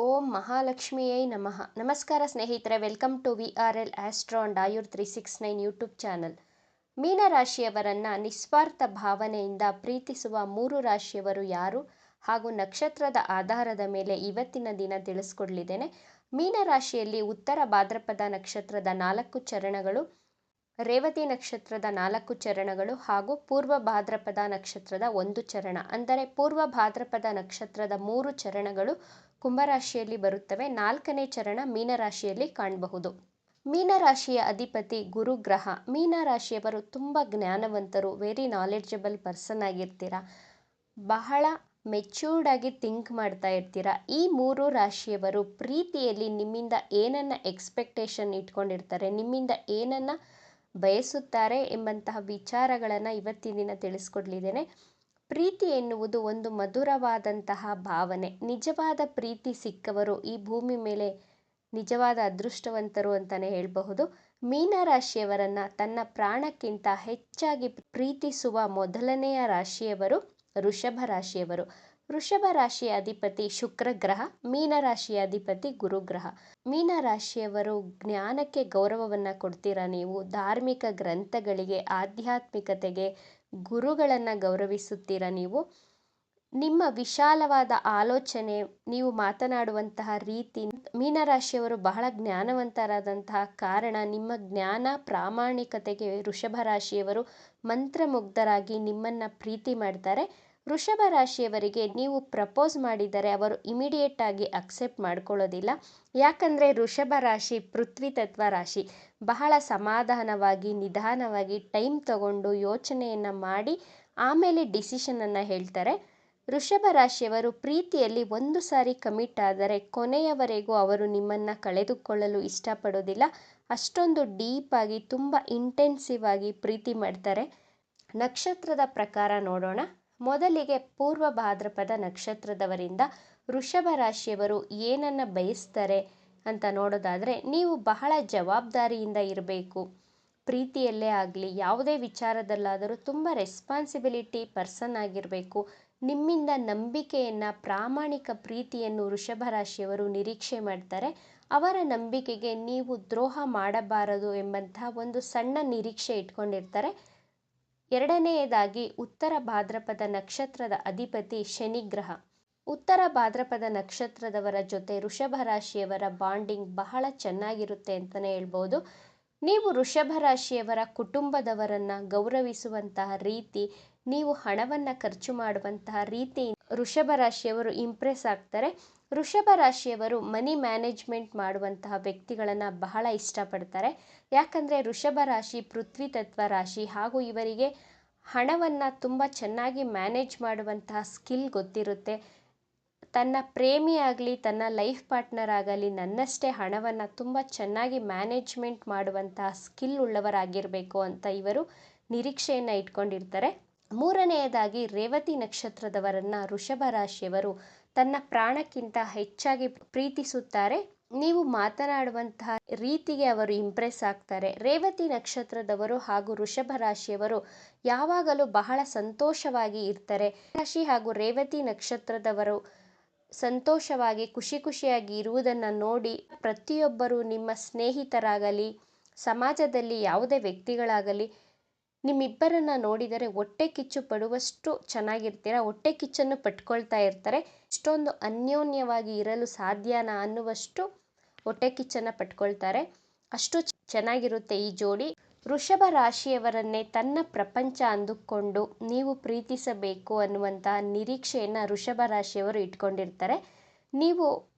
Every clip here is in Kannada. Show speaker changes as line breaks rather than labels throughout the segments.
ಓಂ ಮಹಾಲಕ್ಷ್ಮಿಯೈ ನಮಃ. ನಮಸ್ಕಾರ ಸ್ನೇಹಿತರೆ, welcome to VRL astro and Ayur 369 YouTube channel. ಮೀನರಾಶಿಯವರನ್ನು ನಿಸ್ವಾರ್ಥ ಭಾವನೆಯಿಂದ ಪ್ರೀತಿಸುವ 3 ರಾಶಿಯವರು ಯಾರು ಹಾಗೂ ನಕ್ಷತ್ರದ ಆಧಾರದ ಮೇಲೆ ಇವತ್ತಿನ ದಿನ ತಿಳಿಸ್ಕೊಡ್ಲಿದ್ದೇನೆ. ಮೀನರಾಶಿಯಲ್ಲಿ ಉತ್ತರ ಭಾದ್ರಪದ ನಕ್ಷತ್ರದ 4 ಚರಣಗಳು, ರೇವತಿ ನಕ್ಷತ್ರದ 4 ಚರಣಗಳು ಹಾಗೂ ಪೂರ್ವ ಭಾದ್ರಪದ ನಕ್ಷತ್ರದ 1 ಚರಣ, ಅಂದರೆ ಪೂರ್ವ ಭಾದ್ರಪದ ನಕ್ಷತ್ರದ 3 ಚರಣಗಳು ಕುಂಭರಾಶಿಯಲ್ಲಿ ಬರುತ್ತವೆ. 4ನೇ ಚರಣ ಮೀನರಾಶಿಯಲ್ಲಿ ಕಾಣಬಹುದು. ಮೀನರಾಶಿಯ ಅಧಿಪತಿ ಗುರುಗ್ರಹ. ಮೀನರಾಶಿಯವರು ತುಂಬ ಜ್ಞಾನವಂತರು, ವೆರಿ ನಾಲೆಡ್ಜಬಲ್ ಪರ್ಸನ್ ಆಗಿರ್ತೀರಾ, ಬಹಳ ಮೆಚ್ಯೂರ್ಡ್ ಆಗಿ ಥಿಂಕ್ ಮಾಡ್ತಾ ಇರ್ತೀರಾ. ಈ 3 ರಾಶಿಯವರು ಪ್ರೀತಿಯಲ್ಲಿ ನಿಮ್ಮಿಂದ ಏನನ್ನ ಎಕ್ಸ್ಪೆಕ್ಟೇಷನ್ ಇಟ್ಕೊಂಡಿರ್ತಾರೆ, ನಿಮ್ಮಿಂದ ಏನನ್ನ ಬಯಸುತ್ತಾರೆ ಎಂಬಂತಹ ವಿಚಾರಗಳನ್ನು ಇವತ್ತಿನ ದಿನ ತಿಳಿಸ್ಕೊಡ್ಲಿದ್ದೇನೆ. ಪ್ರೀತಿ ಎನ್ನುವುದು ಒಂದು ಮಧುರವಾದಂತಹ ಭಾವನೆ. ನಿಜವಾದ ಪ್ರೀತಿ ಸಿಕ್ಕವರು ಈ ಭೂಮಿ ಮೇಲೆ ನಿಜವಾದ ಅದೃಷ್ಟವಂತರು ಅಂತಲೇ ಹೇಳಬಹುದು. ಮೀನರಾಶಿಯವರನ್ನು ತನ್ನ ಪ್ರಾಣಕ್ಕಿಂತ ಹೆಚ್ಚಾಗಿ ಪ್ರೀತಿಸುವ ಮೊದಲನೆಯ ರಾಶಿಯವರು ವೃಷಭ ರಾಶಿಯವರು. ವೃಷಭ ರಾಶಿಯ ಅಧಿಪತಿ ಶುಕ್ರ ಗ್ರಹ, ಮೀನರಾಶಿಯ ಅಧಿಪತಿ ಗುರುಗ್ರಹ. ಮೀನರಾಶಿಯವರು ಜ್ಞಾನಕ್ಕೆ ಗೌರವವನ್ನು ಕೊಡ್ತೀರಾ. ನೀವು ಧಾರ್ಮಿಕ ಗ್ರಂಥಗಳಿಗೆ, ಆಧ್ಯಾತ್ಮಿಕತೆಗೆ, ಗುರುಗಳನ್ನು ಗೌರವಿಸುತ್ತೀರಾ. ನೀವು ನಿಮ್ಮ ವಿಶಾಲವಾದ ಆಲೋಚನೆ, ನೀವು ಮಾತನಾಡುವಂತಹ ರೀತಿ, ಮೀನರಾಶಿಯವರು ಬಹಳ ಜ್ಞಾನವಂತರಾದಂತಹ ಕಾರಣ ನಿಮ್ಮ ಜ್ಞಾನ ಪ್ರಾಮಾಣಿಕತೆಗೆ ವೃಷಭ ರಾಶಿಯವರು ಮಂತ್ರಮುಗ್ಧರಾಗಿ ನಿಮ್ಮನ್ನು ಪ್ರೀತಿ ಮಾಡ್ತಾರೆ. ವೃಷಭ ರಾಶಿಯವರಿಗೆ ನೀವು ಪ್ರಪೋಸ್ ಮಾಡಿದರೆ ಅವರು ಇಮಿಡಿಯೇಟ್ ಆಗಿ ಅಕ್ಸೆಪ್ಟ್ ಮಾಡ್ಕೊಳ್ಳೋದಿಲ್ಲ. ಯಾಕಂದರೆ ವೃಷಭ ರಾಶಿ ಪೃಥ್ವಿ ತತ್ವ ರಾಶಿ. ಬಹಳ ಸಮಾಧಾನವಾಗಿ, ನಿಧಾನವಾಗಿ, ಟೈಮ್ ತಗೊಂಡು ಯೋಚನೆಯನ್ನು ಮಾಡಿ ಆಮೇಲೆ ಡಿಸಿಷನನ್ನು ಹೇಳ್ತಾರೆ. ವೃಷಭ ರಾಶಿಯವರು ಪ್ರೀತಿಯಲ್ಲಿ ಒಂದು ಸಾರಿ ಕಮಿಟ್ ಆದರೆ ಕೊನೆಯವರೆಗೂ ಅವರು ನಿಮ್ಮನ್ನು ಕಳೆದುಕೊಳ್ಳಲು ಇಷ್ಟಪಡೋದಿಲ್ಲ. ಅಷ್ಟೊಂದು ಡೀಪಾಗಿ, ತುಂಬ ಇಂಟೆನ್ಸಿವ್ ಆಗಿ ಪ್ರೀತಿ ಮಾಡ್ತಾರೆ. ನಕ್ಷತ್ರದ ಪ್ರಕಾರ ನೋಡೋಣ. ಮೊದಲಿಗೆ ಪೂರ್ವ ಭಾದ್ರಪದ ನಕ್ಷತ್ರದವರಿಂದ ವೃಷಭ ರಾಶಿಯವರು ಏನನ್ನು ಬಯಸ್ತಾರೆ ಅಂತ ನೋಡೋದಾದರೆ, ನೀವು ಬಹಳ ಜವಾಬ್ದಾರಿಯಿಂದ ಇರಬೇಕು. ಪ್ರೀತಿಯಲ್ಲೇ ಆಗಲಿ, ಯಾವುದೇ ವಿಚಾರದಲ್ಲಾದರೂ ತುಂಬ ರೆಸ್ಪಾನ್ಸಿಬಿಲಿಟಿ ಪರ್ಸನ್ ಆಗಿರಬೇಕು. ನಿಮ್ಮಿಂದ ನಂಬಿಕೆಯನ್ನು, ಪ್ರಾಮಾಣಿಕ ಪ್ರೀತಿಯನ್ನು ವೃಷಭ ರಾಶಿಯವರು ನಿರೀಕ್ಷೆ ಮಾಡ್ತಾರೆ. ಅವರ ನಂಬಿಕೆಗೆ ನೀವು ದ್ರೋಹ ಮಾಡಬಾರದು ಎಂಬಂತಹ ಒಂದು ಸಣ್ಣ ನಿರೀಕ್ಷೆ ಇಟ್ಕೊಂಡಿರ್ತಾರೆ. ಎರಡನೆಯದಾಗಿ ಉತ್ತರ ಭಾದ್ರಪದ ನಕ್ಷತ್ರದ ಅಧಿಪತಿ ಶನಿಗ್ರಹ. ಉತ್ತರ ಭಾದ್ರಪದ ನಕ್ಷತ್ರದವರ ಜೊತೆ ವೃಷಭ ರಾಶಿಯವರ ಬಾಂಡಿಂಗ್ ಬಹಳ ಚೆನ್ನಾಗಿರುತ್ತೆ ಅಂತಲೇ ಹೇಳ್ಬೋದು. ನೀವು ವೃಷಭ ರಾಶಿಯವರ ಕುಟುಂಬದವರನ್ನು ಗೌರವಿಸುವಂತಹ ರೀತಿ, ನೀವು ಹಣವನ್ನು ಖರ್ಚು ಮಾಡುವಂತಹ ರೀತಿ ವೃಷಭ ರಾಶಿಯವರು ಇಂಪ್ರೆಸ್ ಆಗ್ತಾರೆ. ವೃಷಭ ರಾಶಿಯವರು ಮನಿ ಮ್ಯಾನೇಜ್ಮೆಂಟ್ ಮಾಡುವಂತಹ ವ್ಯಕ್ತಿಗಳನ್ನು ಬಹಳ ಇಷ್ಟಪಡ್ತಾರೆ. ಯಾಕಂದರೆ ವೃಷಭ ರಾಶಿ ಪೃಥ್ವಿ ತತ್ವ ರಾಶಿ ಹಾಗೂ ಇವರಿಗೆ ಹಣವನ್ನು ತುಂಬ ಚೆನ್ನಾಗಿ ಮ್ಯಾನೇಜ್ ಮಾಡುವಂತಹ ಸ್ಕಿಲ್ ಗೊತ್ತಿರುತ್ತೆ. ತನ್ನ ಪ್ರೇಮಿ ಆಗಲಿ, ತನ್ನ ಲೈಫ್ ಪಾರ್ಟ್ನರ್ ಆಗಲಿ, ನನ್ನಷ್ಟೇ ಹಣವನ್ನು ತುಂಬ ಚೆನ್ನಾಗಿ ಮ್ಯಾನೇಜ್ಮೆಂಟ್ ಮಾಡುವಂತಹ ಸ್ಕಿಲ್ ಉಳ್ಳವರಾಗಿರಬೇಕು ಅಂತ ಇವರು ನಿರೀಕ್ಷೆಯನ್ನು ಇಟ್ಕೊಂಡಿರ್ತಾರೆ. ಮೂರನೆಯದಾಗಿ ರೇವತಿ ನಕ್ಷತ್ರದವರನ್ನು ವೃಷಭ ರಾಶಿಯವರು ತನ್ನ ಪ್ರಾಣಕ್ಕಿಂತ ಹೆಚ್ಚಾಗಿ ಪ್ರೀತಿಸುತ್ತಾರೆ. ನೀವು ಮಾತನಾಡುವಂತಹ ರೀತಿಗೆ ಅವರು ಇಂಪ್ರೆಸ್ ಆಗ್ತಾರೆ. ರೇವತಿ ನಕ್ಷತ್ರದವರು ಹಾಗೂ ವೃಷಭ ರಾಶಿಯವರು ಯಾವಾಗಲೂ ಬಹಳ ಸಂತೋಷವಾಗಿ ಇರ್ತಾರೆ. ರಾಶಿ ಹಾಗೂ ರೇವತಿ ನಕ್ಷತ್ರದವರು ಸಂತೋಷವಾಗಿ, ಖುಷಿಯಾಗಿ ಇರುವುದನ್ನು ನೋಡಿ ಪ್ರತಿಯೊಬ್ಬರು, ನಿಮ್ಮ ಸ್ನೇಹಿತರಾಗಲಿ, ಸಮಾಜದಲ್ಲಿ ಯಾವುದೇ ವ್ಯಕ್ತಿಗಳಾಗಲಿ, ನಿಮ್ಮಿಬ್ಬರನ್ನು ನೋಡಿದರೆ ಹೊಟ್ಟೆ ಕಿಚ್ಚು ಪಡುವಷ್ಟು ಚೆನ್ನಾಗಿರ್ತೀರ. ಹೊಟ್ಟೆ ಕಿಚ್ಚನ್ನು ಪಟ್ಕೊಳ್ತಾ ಇರ್ತಾರೆ. ಇಷ್ಟೊಂದು ಅನ್ಯೋನ್ಯವಾಗಿ ಇರಲು ಸಾಧ್ಯನಾ ಅನ್ನುವಷ್ಟು ಹೊಟ್ಟೆ ಕಿಚ್ಚನ್ನು ಪಟ್ಕೊಳ್ತಾರೆ. ಅಷ್ಟು ಚೆನ್ನಾಗಿರುತ್ತೆ ಈ ಜೋಡಿ. ವೃಷಭ ರಾಶಿಯವರನ್ನೇ ತನ್ನ ಪ್ರಪಂಚ ಅಂದುಕೊಂಡು ನೀವು ಪ್ರೀತಿಸಬೇಕು ಅನ್ನುವಂತಹ ನಿರೀಕ್ಷೆಯನ್ನು ವೃಷಭ ರಾಶಿಯವರು ಇಟ್ಕೊಂಡಿರ್ತಾರೆ. ನೀವು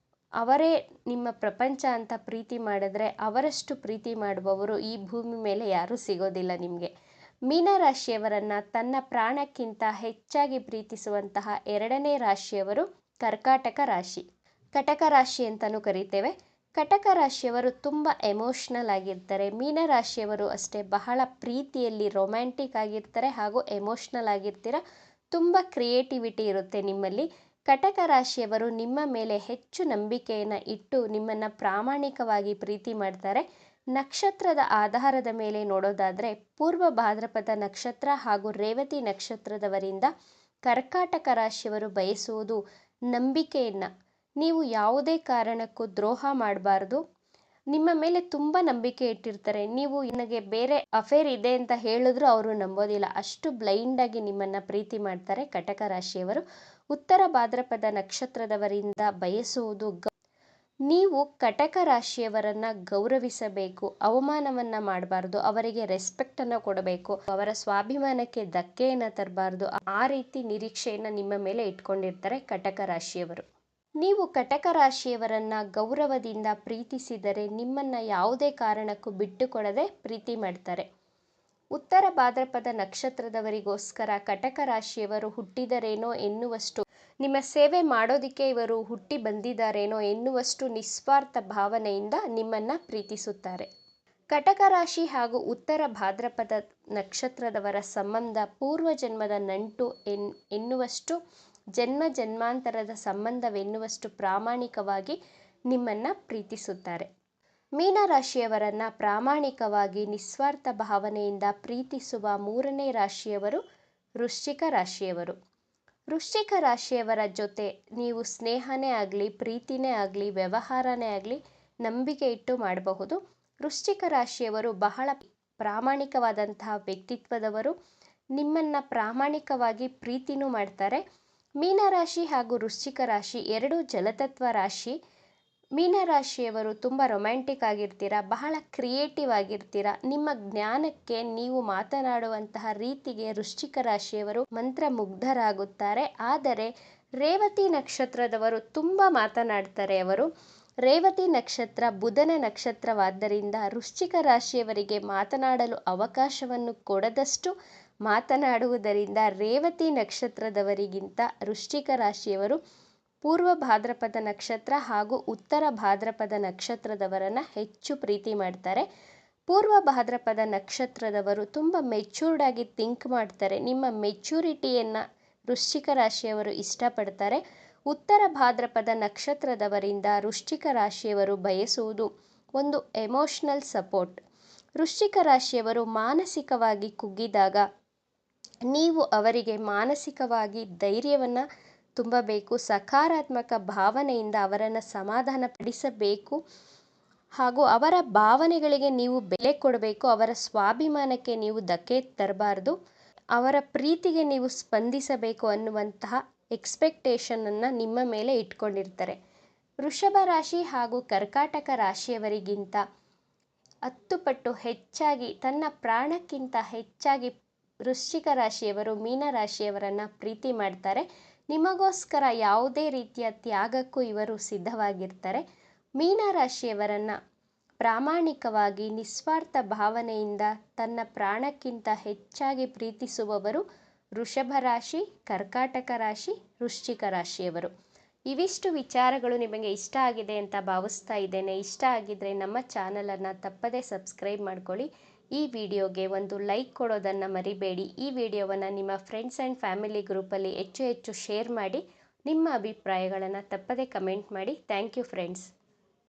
ಅವರೇ ನಿಮ್ಮ ಪ್ರಪಂಚ ಅಂತ ಪ್ರೀತಿ ಮಾಡಿದ್ರೆ ಅವರಷ್ಟು ಪ್ರೀತಿ ಮಾಡುವವರು ಈ ಭೂಮಿ ಮೇಲೆ ಯಾರೂ ಸಿಗೋದಿಲ್ಲ ನಿಮಗೆ. ಮೀನರಾಶಿಯವರನ್ನು ತನ್ನ ಪ್ರಾಣಕ್ಕಿಂತ ಹೆಚ್ಚಾಗಿ ಪ್ರೀತಿಸುವಂತಹ ಎರಡನೇ ರಾಶಿಯವರು ಕರ್ಕಾಟಕ ರಾಶಿ. ಕಟಕ ರಾಶಿ ಅಂತಲೂ ಕರಿತೇವೆ. ಕಟಕ ರಾಶಿಯವರು ತುಂಬ ಎಮೋಷ್ನಲ್ ಆಗಿರ್ತಾರೆ. ಮೀನರಾಶಿಯವರು ಅಷ್ಟೇ ಬಹಳ ಪ್ರೀತಿಯಲ್ಲಿ ರೊಮ್ಯಾಂಟಿಕ್ ಆಗಿರ್ತಾರೆ ಹಾಗೂ ಎಮೋಷ್ನಲ್ ಆಗಿರ್ತೀರ. ತುಂಬ ಕ್ರಿಯೇಟಿವಿಟಿ ಇರುತ್ತೆ ನಿಮ್ಮಲ್ಲಿ. ಕಟಕ ರಾಶಿಯವರು ನಿಮ್ಮ ಮೇಲೆ ಹೆಚ್ಚು ನಂಬಿಕೆಯನ್ನು ಇಟ್ಟು ನಿಮ್ಮನ್ನು ಪ್ರಾಮಾಣಿಕವಾಗಿ ಪ್ರೀತಿ ಮಾಡ್ತಾರೆ. ನಕ್ಷತ್ರದ ಆಧಾರದ ಮೇಲೆ ನೋಡೋದಾದರೆ ಪೂರ್ವ ಭಾದ್ರಪದ ನಕ್ಷತ್ರ ಹಾಗೂ ರೇವತಿ ನಕ್ಷತ್ರದವರಿಂದ ಕರ್ಕಾಟಕ ರಾಶಿಯವರು ಬಯಸುವುದು ನಂಬಿಕೆಯನ್ನು. ನೀವು ಯಾವುದೇ ಕಾರಣಕ್ಕೂ ದ್ರೋಹ ಮಾಡಬಾರ್ದು. ನಿಮ್ಮ ಮೇಲೆ ತುಂಬ ನಂಬಿಕೆ ಇಟ್ಟಿರ್ತಾರೆ. ನೀವು ನನಗೆ ಬೇರೆ ಅಫೇರ್ ಇದೆ ಅಂತ ಹೇಳಿದ್ರು ಅವರು ನಂಬೋದಿಲ್ಲ. ಅಷ್ಟು ಬ್ಲೈಂಡಾಗಿ ನಿಮ್ಮನ್ನು ಪ್ರೀತಿ ಮಾಡ್ತಾರೆ ಕಟಕ ರಾಶಿಯವರು. ಉತ್ತರ ಭಾದ್ರಪದ ನಕ್ಷತ್ರದವರಿಂದ ಬಯಸುವುದು ನೀವು ಕಟಕ ರಾಶಿಯವರನ್ನು ಗೌರವಿಸಬೇಕು, ಅವಮಾನವನ್ನು ಮಾಡಬಾರ್ದು, ಅವರಿಗೆ ರೆಸ್ಪೆಕ್ಟನ್ನು ಕೊಡಬೇಕು, ಅವರ ಸ್ವಾಭಿಮಾನಕ್ಕೆ ಧಕ್ಕೆಯನ್ನು ತರಬಾರ್ದು. ಆ ರೀತಿ ನಿರೀಕ್ಷೆಯನ್ನು ನಿಮ್ಮ ಮೇಲೆ ಇಟ್ಕೊಂಡಿರ್ತಾರೆ ಕಟಕ ರಾಶಿಯವರು. ನೀವು ಕಟಕ ರಾಶಿಯವರನ್ನು ಗೌರವದಿಂದ ಪ್ರೀತಿಸಿದರೆ ನಿಮ್ಮನ್ನು ಯಾವುದೇ ಕಾರಣಕ್ಕೂ ಬಿಟ್ಟುಕೊಡದೆ ಪ್ರೀತಿ ಮಾಡ್ತಾರೆ. ಉತ್ತರ ಭಾದ್ರಪದ ನಕ್ಷತ್ರದವರಿಗೋಸ್ಕರ ಕಟಕ ರಾಶಿಯವರು ಹುಟ್ಟಿದರೇನೋ ಎನ್ನುವಷ್ಟು, ನಿಮ್ಮ ಸೇವೆ ಮಾಡೋದಕ್ಕೆ ಇವರು ಹುಟ್ಟಿ ಬಂದಿದ್ದಾರೇನೋ ಎನ್ನುವಷ್ಟು ನಿಸ್ವಾರ್ಥ ಭಾವನೆಯಿಂದ ನಿಮ್ಮನ್ನು ಪ್ರೀತಿಸುತ್ತಾರೆ. ಕಟಕ ರಾಶಿ ಹಾಗೂ ಉತ್ತರ ಭಾದ್ರಪದ ನಕ್ಷತ್ರದವರ ಸಂಬಂಧ ಪೂರ್ವಜನ್ಮದ ನಂಟು ಎನ್ನುವಷ್ಟು, ಜನ್ಮ ಜನ್ಮಾಂತರದ ಸಂಬಂಧವೆನ್ನುವಷ್ಟು ಪ್ರಾಮಾಣಿಕವಾಗಿ ನಿಮ್ಮನ್ನು ಪ್ರೀತಿಸುತ್ತಾರೆ. ಮೀನರಾಶಿಯವರನ್ನು ಪ್ರಾಮಾಣಿಕವಾಗಿ ನಿಸ್ವಾರ್ಥ ಭಾವನೆಯಿಂದ ಪ್ರೀತಿಸುವ ಮೂರನೇ ರಾಶಿಯವರು ವೃಶ್ಚಿಕ ರಾಶಿಯವರು. ವೃಶ್ಚಿಕ ರಾಶಿಯವರ ಜೊತೆ ನೀವು ಸ್ನೇಹನೇ ಆಗಲಿ, ಪ್ರೀತಿನೇ ಆಗಲಿ, ವ್ಯವಹಾರನೇ ಆಗಲಿ ನಂಬಿಕೆ ಇಟ್ಟು ಮಾಡಬಹುದು. ವೃಶ್ಚಿಕ ರಾಶಿಯವರು ಬಹಳ ಪ್ರಾಮಾಣಿಕವಾದಂತಹ ವ್ಯಕ್ತಿತ್ವದವರು. ನಿಮ್ಮನ್ನು ಪ್ರಾಮಾಣಿಕವಾಗಿ ಪ್ರೀತಿನೂ ಮಾಡ್ತಾರೆ. ಮೀನರಾಶಿ ಹಾಗೂ ವೃಶ್ಚಿಕ ರಾಶಿ ಎರಡೂ ಜಲತತ್ವ ರಾಶಿ. ಮೀನರಾಶಿಯವರು ತುಂಬ ರೊಮ್ಯಾಂಟಿಕ್ ಆಗಿರ್ತೀರ, ಬಹಳ ಕ್ರಿಯೇಟಿವ್ ಆಗಿರ್ತೀರ. ನಿಮ್ಮ ಜ್ಞಾನಕ್ಕೆ, ನೀವು ಮಾತನಾಡುವಂತಹ ರೀತಿಗೆ ವೃಶ್ಚಿಕ ರಾಶಿಯವರು ಮಂತ್ರಮುಗ್ಧರಾಗುತ್ತಾರೆ. ಆದರೆ ರೇವತಿ ನಕ್ಷತ್ರದವರು ತುಂಬ ಮಾತನಾಡ್ತಾರೆ. ಅವರು ರೇವತಿ ನಕ್ಷತ್ರ ಬುಧನ ನಕ್ಷತ್ರವಾದ್ದರಿಂದ ವೃಶ್ಚಿಕ ರಾಶಿಯವರಿಗೆ ಮಾತನಾಡಲು ಅವಕಾಶವನ್ನು ಕೊಡದಷ್ಟು ಮಾತನಾಡುವುದರಿಂದ ರೇವತಿ ನಕ್ಷತ್ರದವರಿಗಿಂತ ವೃಶ್ಚಿಕ ರಾಶಿಯವರು ಪೂರ್ವ ಭಾದ್ರಪದ ನಕ್ಷತ್ರ ಹಾಗೂ ಉತ್ತರ ಭಾದ್ರಪದ ನಕ್ಷತ್ರದವರನ್ನು ಹೆಚ್ಚು ಪ್ರೀತಿ ಮಾಡ್ತಾರೆ. ಪೂರ್ವ ಭಾದ್ರಪದ ನಕ್ಷತ್ರದವರು ತುಂಬ ಮೆಚ್ಯೂರ್ಡ್ ಆಗಿ ಥಿಂಕ್ ಮಾಡ್ತಾರೆ. ನಿಮ್ಮ ಮೆಚ್ಯೂರಿಟಿಯನ್ನು ವೃಶ್ಚಿಕ ರಾಶಿಯವರು ಇಷ್ಟಪಡ್ತಾರೆ. ಉತ್ತರ ಭಾದ್ರಪದ ನಕ್ಷತ್ರದವರಿಂದ ವೃಶ್ಚಿಕ ರಾಶಿಯವರು ಬಯಸುವುದು ಒಂದು ಎಮೋಷ್ನಲ್ ಸಪೋರ್ಟ್. ವೃಶ್ಚಿಕ ರಾಶಿಯವರು ಮಾನಸಿಕವಾಗಿ ಕುಗ್ಗಿದಾಗ ನೀವು ಅವರಿಗೆ ಮಾನಸಿಕವಾಗಿ ಧೈರ್ಯವನ್ನು ತುಂಬಬೇಕು, ಸಕಾರಾತ್ಮಕ ಭಾವನೆಯಿಂದ ಅವರನ್ನು ಸಮಾಧಾನ ಪಡಿಸಬೇಕು ಹಾಗೂ ಅವರ ಭಾವನೆಗಳಿಗೆ ನೀವು ಬೆಲೆ ಕೊಡಬೇಕು. ಅವರ ಸ್ವಾಭಿಮಾನಕ್ಕೆ ನೀವು ಧಕ್ಕೆ ತರಬಾರ್ದು, ಅವರ ಪ್ರೀತಿಗೆ ನೀವು ಸ್ಪಂದಿಸಬೇಕು ಅನ್ನುವಂತಹ ಎಕ್ಸ್ಪೆಕ್ಟೇಷನನ್ನು ನಿಮ್ಮ ಮೇಲೆ ಇಟ್ಕೊಂಡಿರ್ತಾರೆ. ವೃಷಭ ರಾಶಿ ಹಾಗೂ ಕರ್ಕಾಟಕ ರಾಶಿಯವರಿಗಿಂತ 10 ಪಟ್ಟು ಹೆಚ್ಚಾಗಿ, ತನ್ನ ಪ್ರಾಣಕ್ಕಿಂತ ಹೆಚ್ಚಾಗಿ ವೃಶ್ಚಿಕ ರಾಶಿಯವರು ಮೀನರಾಶಿಯವರನ್ನು ಪ್ರೀತಿ ಮಾಡ್ತಾರೆ. ನಿಮಗೋಸ್ಕರ ಯಾವುದೇ ರೀತಿಯ ತ್ಯಾಗಕ್ಕೂ ಇವರು ಸಿದ್ಧವಾಗಿರ್ತಾರೆ. ಮೀನರಾಶಿಯವರನ್ನು ಪ್ರಾಮಾಣಿಕವಾಗಿ ನಿಸ್ವಾರ್ಥ ಭಾವನೆಯಿಂದ ತನ್ನ ಪ್ರಾಣಕ್ಕಿಂತ ಹೆಚ್ಚಾಗಿ ಪ್ರೀತಿಸುವವರು ವೃಷಭ ರಾಶಿ, ಕರ್ಕಾಟಕ ರಾಶಿ, ವೃಶ್ಚಿಕ ರಾಶಿಯವರು. ಇವಿಷ್ಟು ವಿಚಾರಗಳು ನಿಮಗೆ ಇಷ್ಟ ಆಗಿದೆ ಅಂತ ಭಾವಿಸ್ತಾ ಇದ್ದೇನೆ. ಇಷ್ಟ ಆಗಿದ್ದರೆ ನಮ್ಮ ಚಾನಲನ್ನು ತಪ್ಪದೇ ಸಬ್ಸ್ಕ್ರೈಬ್ ಮಾಡ್ಕೊಳ್ಳಿ. ಈ ವಿಡಿಯೋಗೆ ಒಂದು ಲೈಕ್ ಕೊಡೋದನ್ನು ಮರಿಬೇಡಿ. ಈ ವಿಡಿಯೋವನ್ನು ನಿಮ್ಮ ಫ್ರೆಂಡ್ಸ್ ಆ್ಯಂಡ್ ಫ್ಯಾಮಿಲಿ ಗ್ರೂಪಲ್ಲಿ ಹೆಚ್ಚು ಶೇರ್ ಮಾಡಿ. ನಿಮ್ಮ ಅಭಿಪ್ರಾಯಗಳನ್ನು ತಪ್ಪದೇ ಕಮೆಂಟ್ ಮಾಡಿ. Thank you friends.